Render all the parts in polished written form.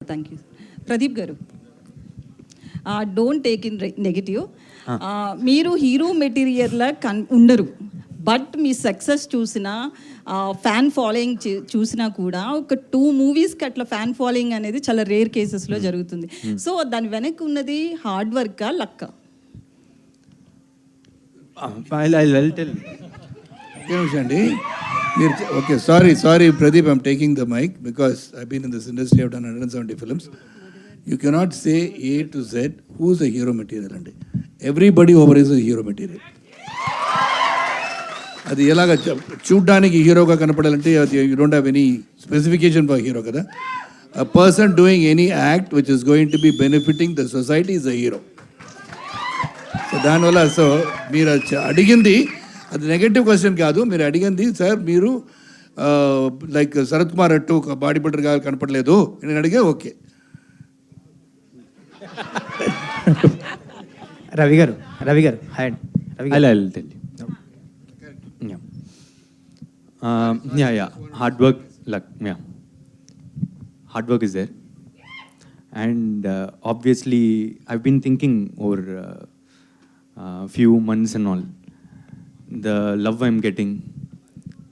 Thank you. Pradeep గారు, don't take in negative. మీరు hero మెటీరియల్లా ఉండరు, బట్ మీ సక్సెస్ చూసినా ఫ్యాన్ ఫాలోయింగ్ చూసినా కూడా ఒక 2 మూవీస్కి అట్లా ఫ్యాన్ ఫాలోయింగ్ అనేది చాలా రేర్ కేసెస్లో జరుగుతుంది. సో దాని వెనక్కి ఉన్నది హార్డ్ వర్కా లక్క? అండి మీరు okay, sorry Pradeep, I'm taking the mic because I been in this industry, I've done 170 films. You cannot say A to Z who's a hero material అండి. Everybody over is a hero material. అది ఎలాగ చూడ్డానికి హీరోగా కనపడాలంటే అది you don't have any specification for hero కదా. A person doing any act which is going to be benefiting the society is a hero. So దానివల్ల మీరు అడిగింది అది నెగటివ్ క్వశ్చన్ కాదు. మీరు అడిగింది సార్ మీరు లైక్ శరత్ కుమార్ అట్టు ఒక బాడీ బిల్డర్గా కనపడలేదు నేను అడిగే. ఓకే రవి గారు హాయ్ అండి. Hard work, luck. Hard work is there, and obviously I've been thinking over few months and all, the love I'm getting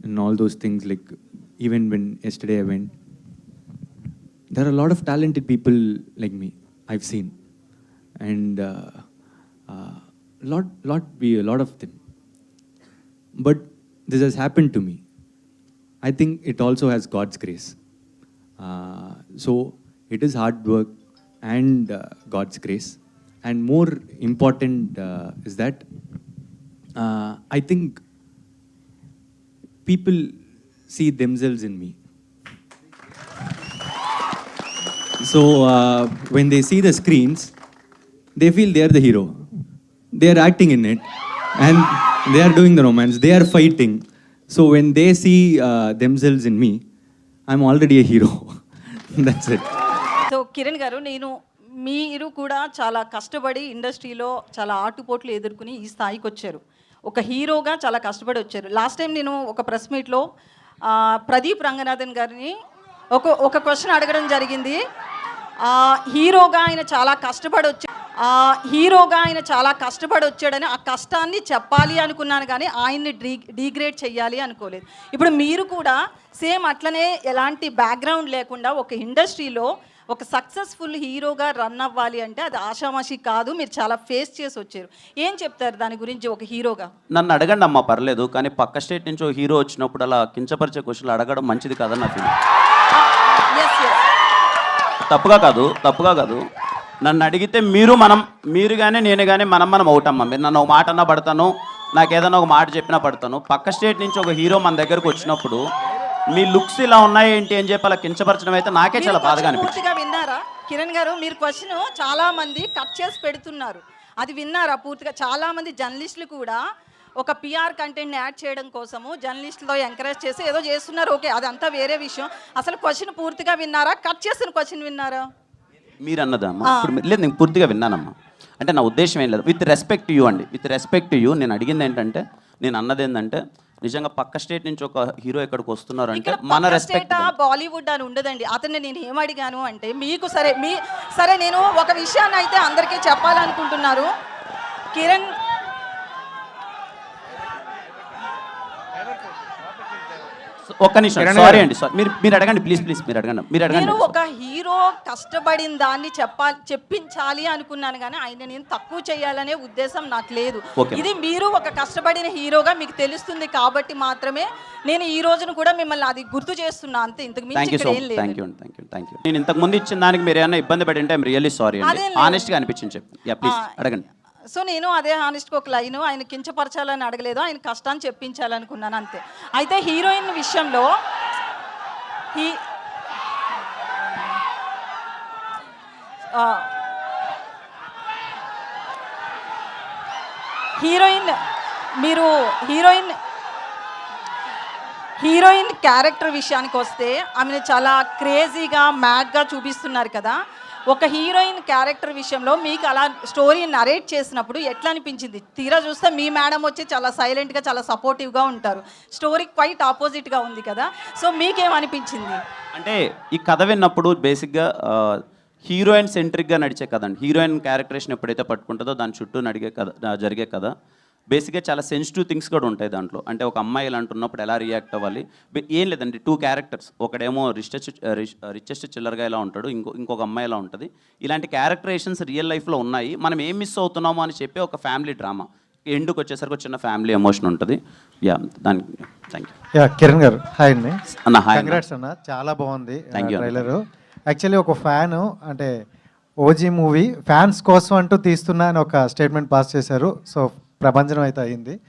and all those things. Like even when yesterday I went, there are a lot of talented people like me I've seen, and lot of them, but this has happened to me. I think it also has God's grace. So it is hard work and God's grace. And more important is that I think people see themselves in me. So when they see the screens, they feel they are the hero. They are acting in it and they are doing the romance. They are fighting. So when they see themselves in me, I'm already a hero. That's it. So Kiran గారు, మీరు కూడా చాలా కష్టపడి ఇండస్ట్రీలో చాలా ఆటుపోట్లు ఎదుర్కొని ఈ స్థాయికి వచ్చారు. ఒక హీరోగా చాలా కష్టపడి వచ్చారు. లాస్ట్ టైం నేను ఒక ప్రెస్ మీట్లో ప్రదీప్ రంగనాథన్ గారిని ఒక క్వశ్చన్ అడగడం జరిగింది. హీరోగా ఆయన చాలా కష్టపడి వచ్చాడని ఆ కష్టాన్ని చెప్పాలి అనుకున్నాను, కానీ ఆయన్ని డీగ్రేడ్ చేయాలి అనుకోలేదు. ఇప్పుడు మీరు కూడా సేమ్ అట్లనే ఎలాంటి బ్యాక్గ్రౌండ్ లేకుండా ఒక ఇండస్ట్రీలో ఒక సక్సెస్ఫుల్ హీరోగా రన్ అవ్వాలి అంటే అది ఆషామాషి కాదు. మీరు చాలా ఫేస్ చేసి వచ్చారు. ఏం చెప్తారు దాని గురించి ఒక హీరోగా? నన్ను అడగండి అమ్మా, పర్లేదు, కానీ పక్క స్టేట్ నుంచి ఒక హీరో వచ్చినప్పుడు అలా కించపరిచే క్వశ్చన్లు అడగడం మంచిది కాదని నా ఫీలింగ్. తప్పుగా కాదు. నన్ను అడిగితే మీరు కానీ నేను కానీ మనం అవుతామ్మా. మీరు నన్ను ఒక మాట అన్నా పడతాను, నాకు ఏదైనా ఒక మాట చెప్పినా పడతాను. పక్క స్టేట్ నుంచి ఒక హీరో మన దగ్గరకు వచ్చినప్పుడు మీ లుక్స్ ఇలా ఉన్నాయి ఏంటి అని చెప్పి అలా కించపరచడం అయితే నాకే చాలా బాధగా అనిపించింది. విన్నారా కిరణ్ గారు? మీరు క్వశ్చన్ చాలా మంది కట్ చేసి పెడుతున్నారు, అది విన్నారా పూర్తిగా? చాలా మంది జర్నలిస్టులు కూడా ఒక పిఆర్ కంటెంట్ని యాడ్ చేయడం కోసము జర్నలిస్టులో ఎంకరేజ్ చేసి ఏదో చేస్తున్నారు. ఓకే, అదంతా వేరే విషయం. అసలు క్వశ్చన్ పూర్తిగా విన్నారా? కట్ చేసిన క్వశ్చన్ విన్నారా? మీరు అన్నదమ్మా ఇప్పుడు లేదు, నేను పూర్తిగా విన్నానమ్మా. అంటే నా ఉద్దేశం ఏం లేదు, విత్ రెస్పెక్ట్ యూ అండి, విత్ రెస్పెక్ట్ యూ నేను అడిగింది ఏంటంటే, నేను అన్నది ఏంటంటే, నిజంగా పక్క స్టేట్ నుంచి ఒక హీరో ఎక్కడికి వస్తున్నారు అంటే మన రెస్పెక్ట్. బాలీవుడ్ అని ఉండదండి. అతన్ని నేను ఏమడిగాను అంటే, మీకు సరే నేను ఒక విషయాన్ని అయితే అందరికీ చెప్పాలనుకుంటున్నారు. కిరణ్ ఒక్క నిమిషం, సారీ అండి, మీరు అడగండి ప్లీజ్, మీరు అడగండి. నేను ఒక హీరో కష్టపడిన దాన్ని చెప్పించాలి అనుకున్నాను, కానీ ఆయన నేను తక్కువ చేయాలనే ఉద్దేశం నాకు లేదు. ఇది మీరు ఒక కష్టపడిన హీరోగా మీకు తెలుస్తుంది కాబట్టి మాత్రమే నేను ఈ రోజును కూడా మిమ్మల్ని అది గుర్తు చేస్తున్నా, అంతే. ఇంతకు మించి థ్యాంక్ యూ. నేను ఇంతకు ముందు ఇచ్చిన దానికి మీరు ఏమైనా ఇబ్బంది పడి ఉంటే ఐఎమ్ రియల్లీ సారీ అండి. ఆనెస్ట్గా అనిపించింది చెప్పండి, ప్లీజ్ అడగండి. సో నేను అదే హానెస్ట్గా ఒక లైను, ఆయన కించపరచాలని అడగలేదు, ఆయన కష్టాన్ని చెప్పించాలనుకున్నాను, అంతే. అయితే హీరోయిన్ విషయంలో హీరోయిన్ క్యారెక్టర్ విషయానికి వస్తే ఆమెను చాలా క్రేజీగా మ్యాడ్గా చూపిస్తున్నారు కదా. ఒక హీరోయిన్ క్యారెక్టర్ విషయంలో మీకు అలా స్టోరీ నరేట్ చేసినప్పుడు ఎట్లా అనిపించింది? తీరా చూస్తే మీ మేడం వచ్చి చాలా సైలెంట్గా చాలా సపోర్టివ్గా ఉంటారు, స్టోరీ క్వైట్ ఆపోజిట్గా ఉంది కదా. సో మీకేమనిపించింది? అంటే ఈ కథ విన్నప్పుడు బేసిక్గా హీరోయిన్ సెంట్రిక్గా నడిచే కథ అండి. హీరోయిన్ క్యారెక్టరేషన్ ఎప్పుడైతే పట్టుకుంటుందో దాని చుట్టూ నడిగే కథ జరిగే కథ. బేసిక్గా చాలా సెన్సిటివ్ థింగ్స్ కూడా ఉంటాయి దాంట్లో. అంటే ఒక అమ్మాయి ఇలా అంటున్నప్పుడు ఎలా రియాక్ట్ అవ్వాలి, ఏం లేదండి. 2 క్యారెక్టర్స్, ఒకడేమో రిచెస్ట్ చిల్లర్గా ఇలా ఉంటాడు, ఇంకొక అమ్మాయి ఇలా ఉంటుంది. ఇలాంటి క్యారెక్టరేషన్స్ రియల్ లైఫ్లో ఉన్నాయి. మనం ఏం మిస్ అవుతున్నామో అని చెప్పి ఒక ఫ్యామిలీ డ్రామా. ఎండుకు వచ్చేసరికి ఒక చిన్న ఫ్యామిలీ ఎమోషన్ ఉంటుంది. యా, దానికి థ్యాంక్ యూ. కిరణ్ గారు హాయ్ అండి. అన్న హాయ్. కంగ్రాట్స్ అన్న, చాలా బాగుంది Thank you. ట్రైలర్. యాక్చువల్లీ ఒక ఫ్యాన్ అంటే ఓజీ మూవీ ఫ్యాన్స్ కోసం అంటూ తీస్తున్నా అని ఒక స్టేట్మెంట్ పాస్ చేశారు. సో ప్రభంజనం అయితే అయింది.